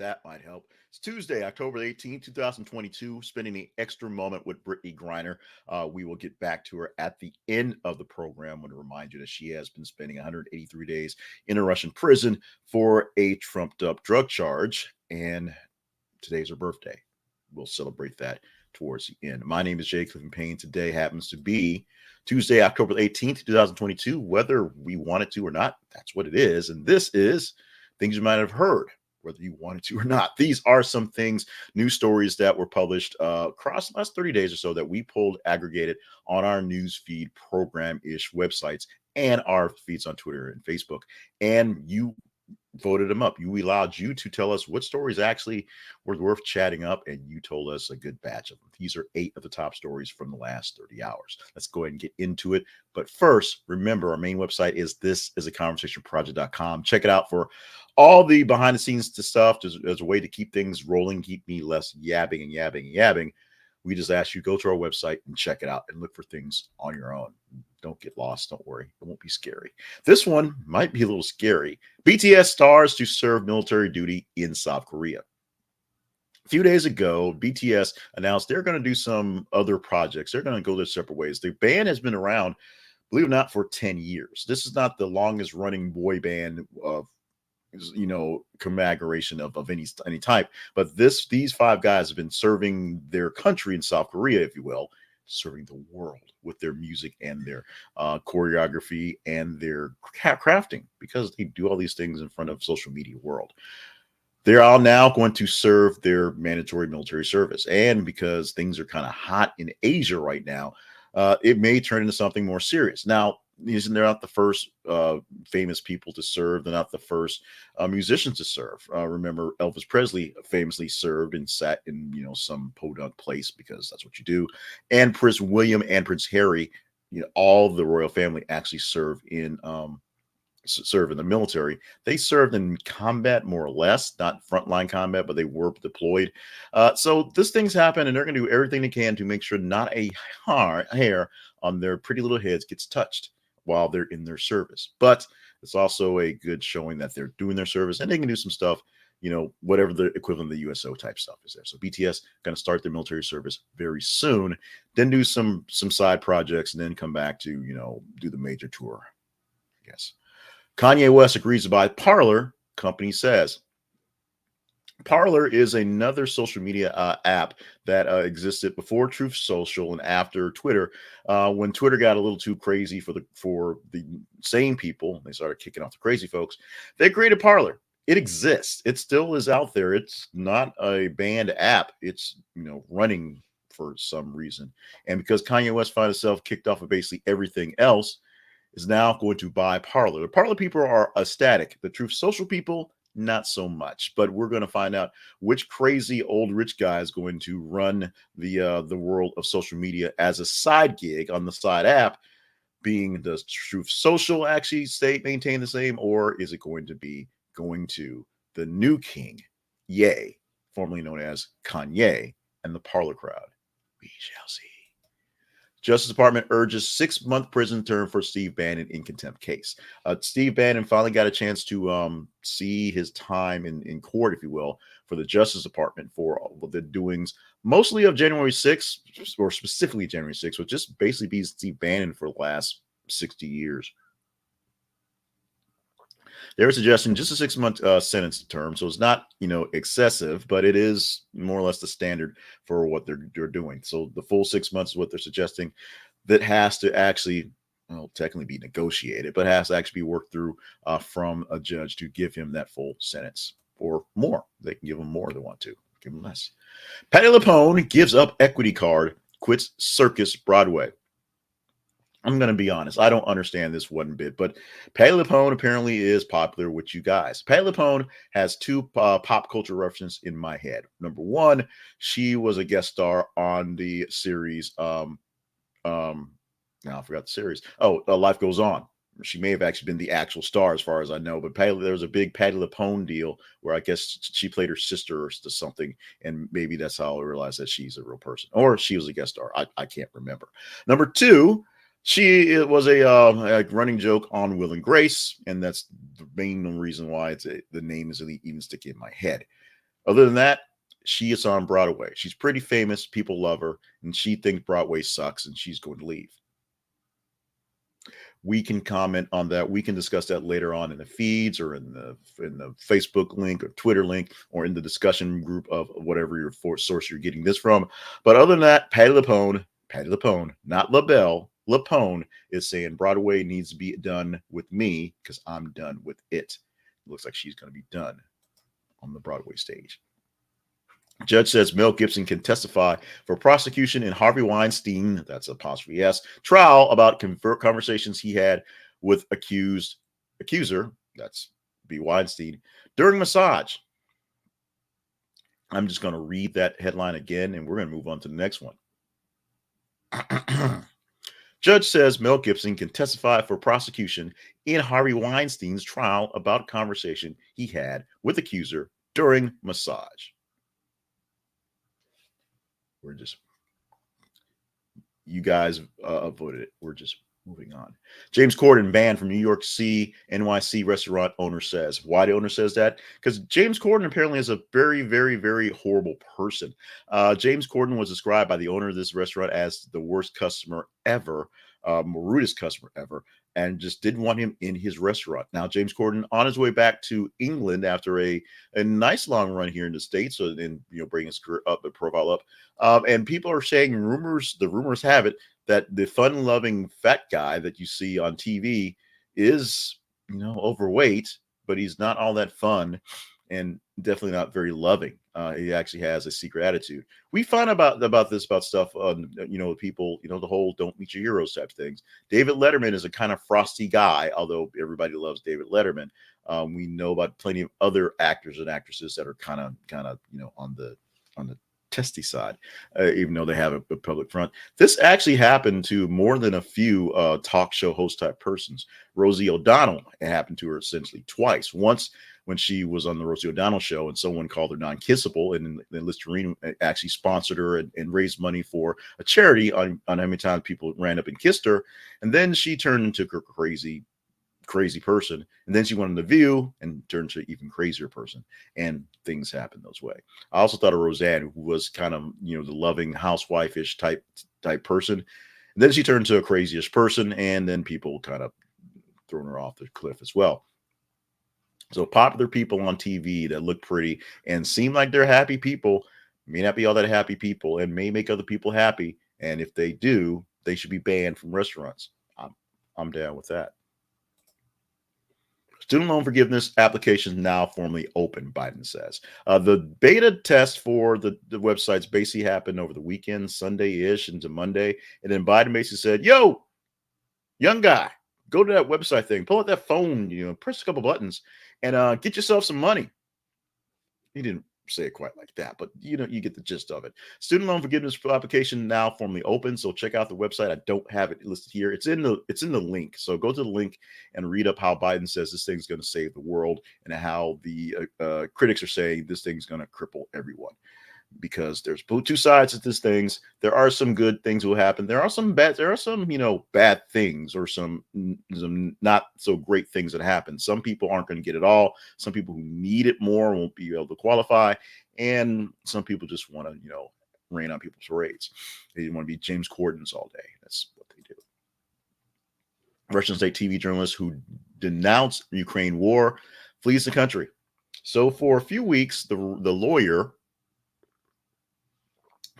That might help. It's Tuesday, October 18th, 2022, spending the extra moment with Brittney Griner. We will get back to her at the end of the program. I want to remind you that she has been spending 183 days in a Russian prison for a trumped up drug charge. And today's her birthday. We'll celebrate that towards the end. My name is Jay Clifton Payne. Today happens to be Tuesday, October 18th, 2022. Whether we want it to or not, that's what it is. And this is things you might have heard, whether you wanted to or not. These are some things, news stories that were published across the last 30 days or so that we pulled, aggregated on our news feed program-ish websites and our feeds on Twitter and Facebook. And you voted them up. We allowed you to tell us what stories actually were worth chatting up, and you told us a good batch of them. These are 8 of the top stories from the last 30 hours. Let's go ahead and get into it. But first, remember, our main website is thisisaconversationproject.com. Check it out for all the behind the scenes stuff. There's a way to keep things rolling, keep me less yabbing. We just ask you go to our website and check it out and look for things on your own. Don't get lost. Don't worry. It won't be scary. This one might be a little scary. BTS stars to serve military duty in South Korea. A few days ago, BTS announced they're going to do some other projects. They're going to go their separate ways. The band has been around, believe it or not, for 10 years. This is not the longest running boy band of configuration of any type, but these 5 guys have been serving their country in South Korea, if you will, serving the world with their music and their choreography and their crafting, because they do all these things in front of social media world. They're all now going to serve their mandatory military service, and because things are kind of hot in Asia right now, it may turn into something more serious. Now, they're not the first famous people to serve. They're not the first musicians to serve. Remember, Elvis Presley famously served and sat in some podunk place, because that's what you do. And Prince William and Prince Harry, all the royal family actually serve in the military. They served in combat, more or less, not frontline combat, but they were deployed. So this thing's happened, and they're going to do everything they can to make sure not a hair on their pretty little heads gets touched while they're in their service. But it's also a good showing that they're doing their service, and they can do some stuff, whatever the equivalent of the USO type stuff is there. So BTS going to start their military service very soon, then do some side projects, and then come back to, do the major tour, I guess. Kanye West agrees to buy Parler, company says. Parler is another social media app that existed before Truth Social and after Twitter. When Twitter got a little too crazy for the sane people, they started kicking off the crazy folks. They created Parler. It exists. It still is out there. It's not a banned app. It's running for some reason. And because Kanye West found himself kicked off of basically everything else, is now going to buy Parler. The Parler people are ecstatic. The Truth Social people, not so much. But we're going to find out which crazy old rich guy is going to run the world of social media as a side gig on the side app. Does Truth Social actually maintain the same, or is it going to the new king, Ye, formerly known as Kanye, and the Parler crowd? We shall see. Justice Department urges 6-month prison term for Steve Bannon in contempt case. Steve Bannon finally got a chance to see his time in court, if you will, for the Justice Department for the doings, mostly of January 6th, or specifically January 6th, which just basically be Steve Bannon for the last 60 years. They're suggesting just a 6-month sentence term, so it's not excessive, but it is more or less the standard for what they're doing. So the full 6 months is what they're suggesting. That has to actually, technically be negotiated, but has to actually be worked through from a judge to give him that full sentence, or more. They can give him more if they want to. Give him less. Patti LuPone gives up equity card, quits Circus Broadway. I'm going to be honest. I don't understand this one bit, but Patti LuPone apparently is popular with you guys. Patti LuPone has 2 pop culture references in my head. Number 1, she was a guest star on the series. Now I forgot the series. Life Goes On. She may have actually been the actual star, as far as I know. But there was a big Patti LuPone deal where I guess she played her sister or something, and maybe that's how I realized that she's a real person, or she was a guest star. I can't remember. Number 2. It was a running joke on Will and Grace, and that's the main reason why the name is even sticking in my head. Other than that, she is on Broadway. She's pretty famous. People love her, and she thinks Broadway sucks, and she's going to leave. We can comment on that. We can discuss that later on in the feeds or in the Facebook link or Twitter link or in the discussion group of whatever your source you're getting this from. But other than that, Patti LuPone, not LaBelle, LuPone is saying Broadway needs to be done with me because I'm done with it. It looks like she's going to be done on the Broadway stage. Judge says Mel Gibson can testify for prosecution in Harvey Weinstein, that's apostrophe S, trial about conversations he had with accuser, that's B. Weinstein, during massage. I'm just going to read that headline again, and we're going to move on to the next one. Judge says Mel Gibson can testify for prosecution in Harvey Weinstein's trial about conversation he had with accuser during massage. You guys voted it. We're just moving on. James Corden banned from New York City NYC restaurant owner says. Why the owner says that? Because James Corden apparently is a very, very, very horrible person. James Corden was described by the owner of this restaurant as the worst customer ever, rudest customer ever, and just didn't want him in his restaurant. Now, James Corden on his way back to England after a nice long run here in the States, so then bring his career up, the profile up, and people are saying the rumors have it that the fun-loving fat guy that you see on TV is overweight, but he's not all that fun and definitely not very loving. He actually has a secret attitude. We find about stuff people, the whole don't meet your heroes type things. David Letterman is a kind of frosty guy, although everybody loves David Letterman. We know about plenty of other actors and actresses that are kind of on the testy side, even though they have a public front. This actually happened to more than a few talk show host type persons. Rosie O'Donnell, it happened to her essentially twice. Once when she was on the Rosie O'Donnell show and someone called her non-kissable, and then Listerine actually sponsored her and raised money for a charity on how many times people ran up and kissed her. And then she turned into a crazy person, and then she went on The View and turned to an even crazier person, and things happen those way. I also thought of Roseanne, who was kind of the loving housewife-ish type person, and then she turned to a craziest person, and then people kind of thrown her off the cliff as well. So popular people on TV that look pretty and seem like they're happy people may not be all that happy people and may make other people happy, and if they do, they should be banned from restaurants. I'm down with that. Student loan forgiveness application now formally open, Biden says. The beta test for the websites basically happened over the weekend, Sunday-ish into Monday. And then Biden basically said, yo, young guy, go to that website thing, pull out that phone, press a couple buttons and get yourself some money. He didn't say it quite like that, but you get the gist of it. Student loan forgiveness application now formally open, so check out the website. I don't have it listed here. It's in the link, so go to the link and read up how Biden says this thing's going to save the world and how the critics are saying this thing's going to cripple everyone, because there's two sides to these things. There are some good things will happen. There are some bad things or some not so great things that happen. Some people aren't going to get it all. Some people who need it more won't be able to qualify. And some people just want to, rain on people's parades. They want to be James Cordens all day. That's what they do. Russian state TV journalist who denounced Ukraine war flees the country. So for a few weeks, the lawyer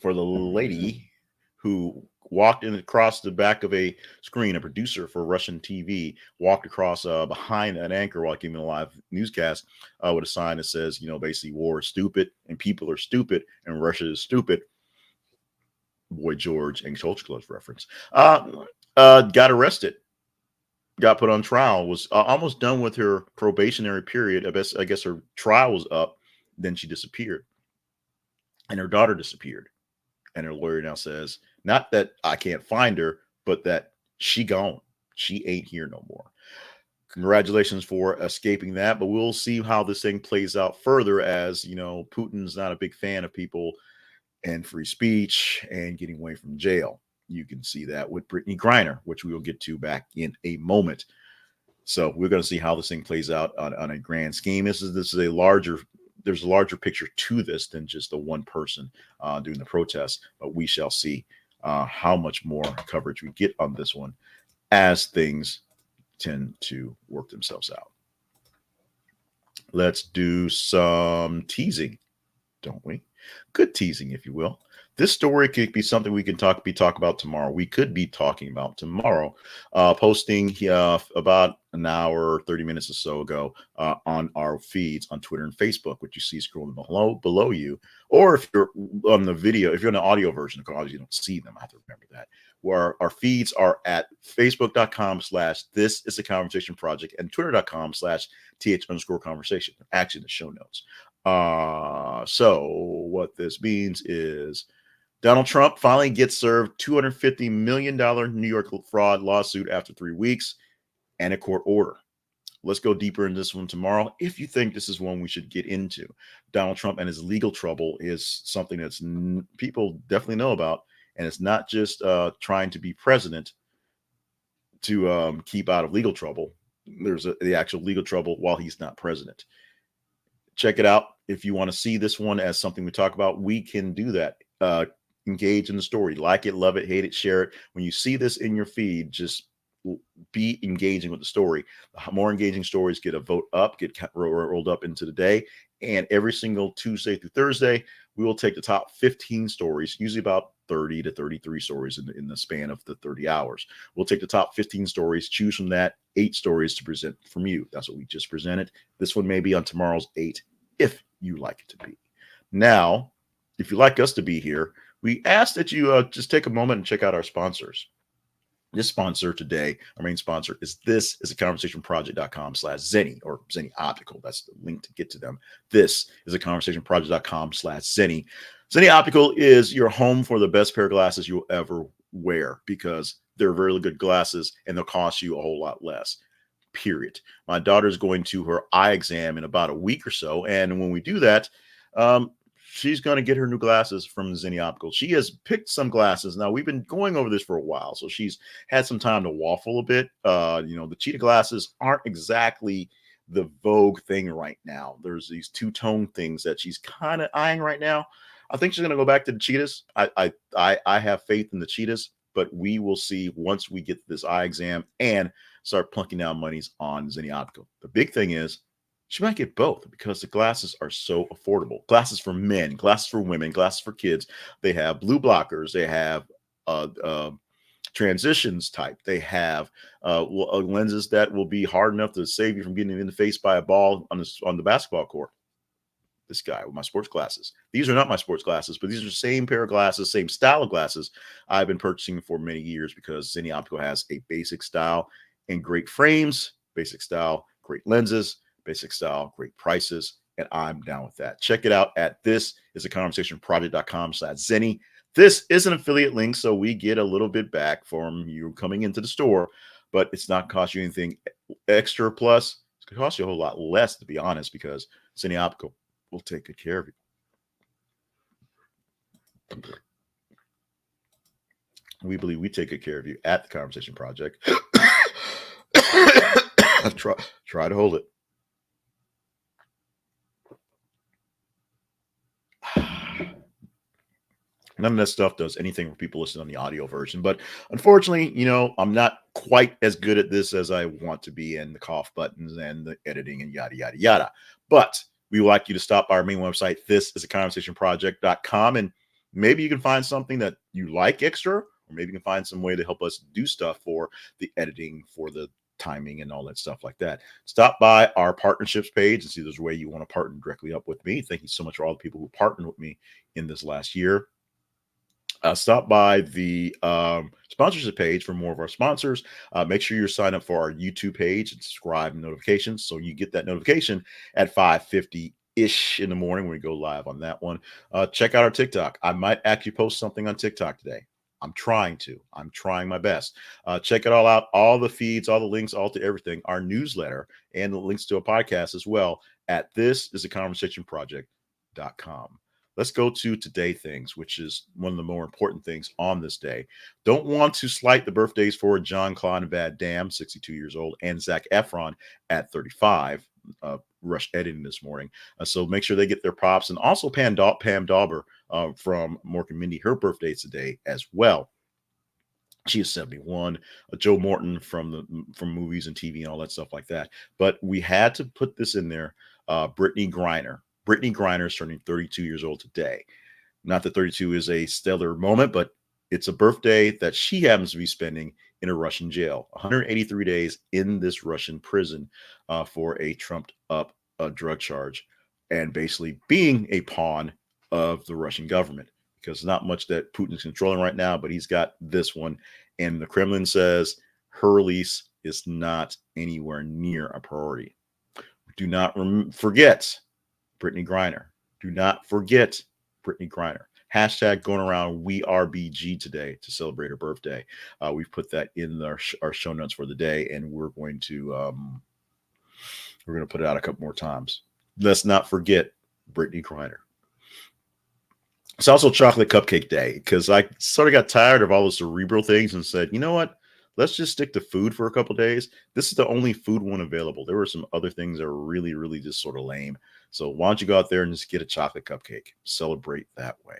for the lady who walked in across the back of a screen, a producer for Russian TV, walked across behind an anchor while giving a live newscast with a sign that says, basically war is stupid and people are stupid and Russia is stupid. Boy George and Culture Club's reference. Got arrested, got put on trial, was almost done with her probationary period. I guess her trial was up. Then she disappeared and her daughter disappeared. And her lawyer now says, not that I can't find her, but that she gone. She ain't here no more. Congratulations for escaping that. But we'll see how this thing plays out further, as Putin's not a big fan of people and free speech and getting away from jail. You can see that with Brittney Griner, which we will get to back in a moment. So we're going to see how this thing plays out on a grand scheme. This is a larger there's a larger picture to this than just the one person doing the protest. But we shall see how much more coverage we get on this one as things tend to work themselves out. Let's do some teasing, don't we? Good teasing, if you will. This story could be something we can talk about tomorrow. We could be talking about tomorrow, posting about an hour, 30 minutes or so ago on our feeds on Twitter and Facebook, which you see scrolling below you. Or if you're on the video, if you're on the audio version, because you don't see them, I have to remember that. Where our feeds are at facebook.com/this is a conversation project and twitter.com/th_conversation. Actually, the show notes. So what this means is Donald Trump finally gets served $250 million New York fraud lawsuit after 3 weeks and a court order. Let's go deeper in this one tomorrow. If you think this is one we should get into, Donald Trump and his legal trouble is something that's people definitely know about. And it's not just trying to be president to keep out of legal trouble. There's the actual legal trouble while he's not president. Check it out. If you want to see this one as something we talk about, we can do that. Engage in the story. Like it, love it, hate it, share it. When you see this in your feed, just be engaging with the story. The more engaging stories get a vote up, get rolled up into the day. And every single Tuesday through Thursday, we will take the top 15 stories, usually about 30 to 33 stories in the span of the 30 hours. We'll take the top 15 stories, choose from that 8 stories to present from you. That's what we just presented. This one may be on tomorrow's 8, if you like it to be. Now, if you like us to be here, we ask that you just take a moment and check out our sponsors. This sponsor today, our main sponsor, is a conversationproject.com/Zenny or Zenny Optical. That's the link to get to them. This is a conversationproject.com/Zenny. Zenny Optical is your home for the best pair of glasses you'll ever wear because they're really good glasses and they'll cost you a whole lot less. Period. My daughter's going to her eye exam in about a week or so. And when we do that, she's going to get her new glasses from Zenny Optical. She has picked some glasses. Now, we've been going over this for a while, so she's had some time to waffle a bit. The cheetah glasses aren't exactly the vogue thing right now. There's these two-tone things that she's kind of eyeing right now. I think she's going to go back to the cheetahs. I have faith in the cheetahs, but we will see once we get this eye exam and start plunking down monies on Zenny Optical. The big thing is, she might get both because the glasses are so affordable. Glasses for men, glasses for women, glasses for kids. They have blue blockers. They have transitions type. They have lenses that will be hard enough to save you from getting in the face by a ball on the basketball court. This guy with my sports glasses. These are not my sports glasses, but these are the same pair of glasses, same style of glasses I've been purchasing for many years because Zenny Optical has a basic style and great frames, basic style, great lenses, basic style, great prices, and I'm down with that. Check it out at thisisaconversationproject.com/Zenny. This is an affiliate link, so we get a little bit back from you coming into the store, but it's not cost you anything extra. Plus, it's going to cost you a whole lot less, to be honest, because Zenny Optical will take good care of you. We believe we take good care of you at the Conversation Project. Try to hold it. None of that stuff does anything for people listening on the audio version. But unfortunately, I'm not quite as good at this as I want to be, and the cough buttons and the editing and yada, yada, yada. But we would like you to stop by our main website, thisisaconversationproject.com, and maybe you can find something that you like extra, or maybe you can find some way to help us do stuff for the editing, for the timing and all that stuff like that. Stop by our partnerships page and see if there's a way you want to partner directly up with me. Thank you so much for all the people who partnered with me in this last year. Stop by the sponsorship page for more of our sponsors. Make sure you're signed up for our YouTube page and subscribe and notifications so you get that notification at 5:50-ish in the morning when we go live on that one. Check out our TikTok. I might actually post something on TikTok today. I'm trying my best. Check it all out. All the feeds, all the links, all to everything, our newsletter, and the links to a podcast as well at thisisaconversationproject.com. Let's go to today things, which is one of the more important things on this day. Don't want to slight the birthdays for John Claude Van Damme, 62 years old, and Zac Efron at 35. rush editing this morning. So make sure they get their props. And also Pam Dauber from Mork and Mindy, her birthday today as well. She is 71. Joe Morton from movies and TV and all that stuff like that. But we had to put this in there. Brittney Griner. Brittney Griner is turning 32 years old today. Not that 32 is a stellar moment, but it's a birthday that she happens to be spending in a Russian jail. 183 days in this Russian prison for a trumped up drug charge, and basically being a pawn of the Russian government. Because not much that Putin's controlling right now, but he's got this one. And the Kremlin says her release is not anywhere near a priority. Do not forget Brittney Griner. Do not forget Brittney Griner. Hashtag going around We Are BG today to celebrate her birthday. We've put that in our show notes for the day, and we're going to put it out a couple more times. Let's not forget Brittney Griner. It's also Chocolate Cupcake Day, because I sort of got tired of all the cerebral things and said, you know what? Let's just stick to food for a couple days. This is the only food one available. There were some other things that were really, really just sort of lame. So why don't you go out there and just get a chocolate cupcake? Celebrate that way.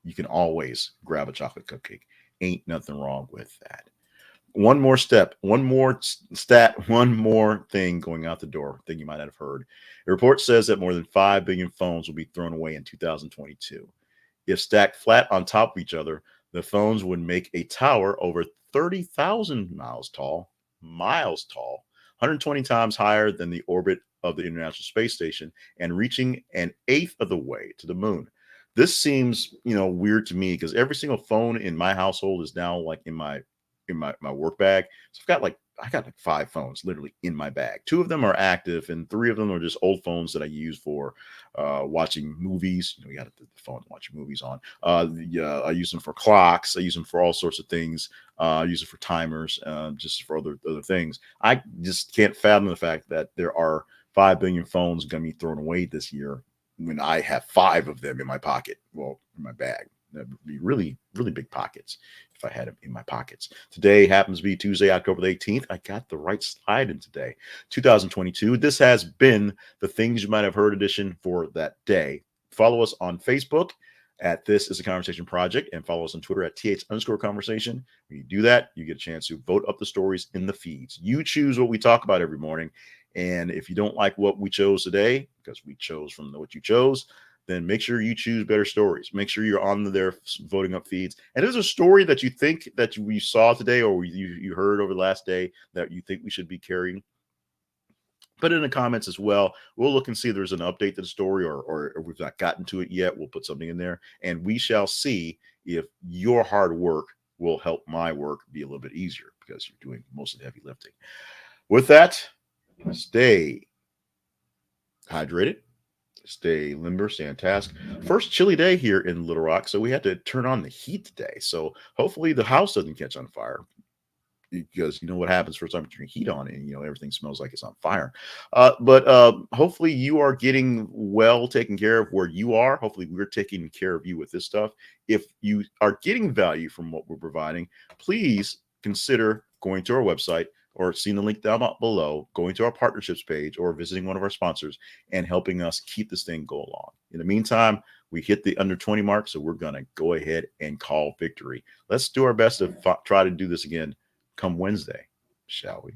You can always grab a chocolate cupcake. Ain't nothing wrong with that. One more step, one more stat, one more thing going out the door, thing you might not have heard. A report says that more than 5 billion phones will be thrown away in 2022. If stacked flat on top of each other, the phones would make a tower over 30,000 miles tall, 120 times higher than the orbit of the International Space Station, and reaching an eighth of the way to the moon. This seems, weird to me, because every single phone in my household is now like in my work bag. So I got like 5 phones literally in my bag. 2 of them are active, and 3 of them are just old phones that I use for watching movies. You got the phone to watch movies on. I use them for clocks. I use them for all sorts of things. I use it for timers, just for other things. I just can't fathom the fact that there are 5 billion phones going to be thrown away this year when I have 5 of them in my pocket. Well, in my bag. That would be really, really big pockets if I had them in my pockets. Today happens to be Tuesday, October the 18th. I got the right slide in today, 2022. This has been the Things You Might Have Heard edition for that day. Follow us on Facebook at This Is a Conversation Project, and follow us on Twitter at th_conversation. When you do that, you get a chance to vote up the stories in the feeds. You choose what we talk about every morning. And if you don't like what we chose today, because we chose from what you chose, then make sure you choose better stories. Make sure you're on there voting up feeds. And if there's a story that you think that we saw today, or you heard over the last day that you think we should be carrying, put it in the comments as well. We'll look and see if there's an update to the story, or we've not gotten to it yet. We'll put something in there, and we shall see if your hard work will help my work be a little bit easier, because you're doing most of the heavy lifting. With that, stay hydrated. Stay limber, stay on task. First chilly day here in Little Rock, so we had to turn on the heat today. So hopefully the house doesn't catch on fire, because you know what happens first time you turn heat on, and everything smells like it's on fire. But hopefully you are getting well taken care of where you are. Hopefully we're taking care of you with this stuff. If you are getting value from what we're providing, please consider going to our website, or seeing the link down below, going to our partnerships page, or visiting one of our sponsors and helping us keep this thing go along. In the meantime, we hit the under 20 mark, so we're going to go ahead and call victory. Let's do our best to try to do this again come Wednesday, shall we?